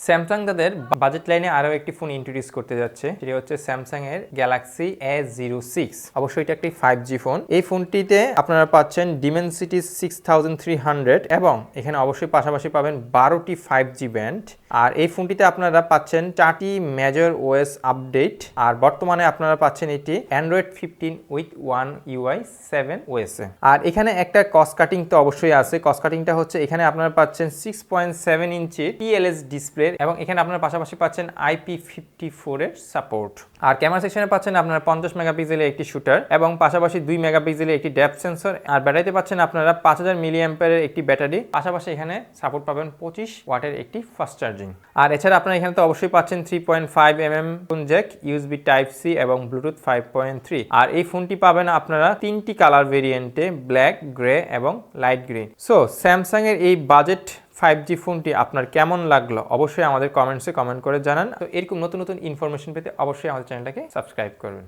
Samsung তাদের budget লাইনে আরও একটি ফোন ইন্ট্রোডিউস করতে যাচ্ছে, সেটি হচ্ছে স্যামসাং এর গ্যালাক্সি A06। অবশ্যই এটা একটি 5G ফোন। এই ফোনটিতে আপনারা পাচ্ছেন Dimensity 6300 এবং এখানে অবশ্যই পাশাপাশি পাবেন 12টি 5G ব্যান্ড। আর এই ফোনটিতে আপনারা পাচ্ছেন 4টি মেজর ওএস আপডেট। আর বর্তমানে আপনারা পাচ্ছেন এটি Android 15 উইথ 1 UI 7 OS এ। আর এখানে একটা কস্ট কাটিং তো অবশ্যই আছে। কস্ট কাটিংটা হচ্ছে এখানে আপনারা পাচ্ছেন 6.7 ইঞ্চি TLS ডিসপ্লে এবং এখানে আপনারা পাশাপাশি পাচ্ছেন IP54 এর সাপোর্ট। আর ক্যামেরা সেকশনে পাচ্ছেন আপনারা 50 মেগাপিক্সেলের একটি শুটার এবং পাশাপাশি 2 মেগাপিক্সেলের একটি ডেপথ সেন্সর। আর ব্যাটারিতে পাচ্ছেন আপনারা 5000 মিলিঅ্যাম্পিয়ারের একটি ব্যাটারি, পাশাপাশি এখানে সাপোর্ট পাবেন 25 ওয়াটের একটি ফাস্ট চার্জিং। আর এছাড়া আপনারা এখানে তো অবশ্যই পাচ্ছেন 3.5mm jack, USB type C এবং ব্লুটুথ 5.3। আর এই ফোনটি পাবেন আপনারা 3টি কালার ভেরিয়েন্টে, ব্ল্যাক, গ্রে এবং লাইট গ্রিন। সো স্যামসাং এর এই বাজেট 5G ফোনটি আপনার কেমন লাগলো অবশ্যই আমাদের কমেন্টসে কমেন্ট করে জানান। তো এরকম নতুন নতুন ইনফরমেশন পেতে অবশ্যই আমাদের চ্যানেলটাকে সাবস্ক্রাইব করবেন।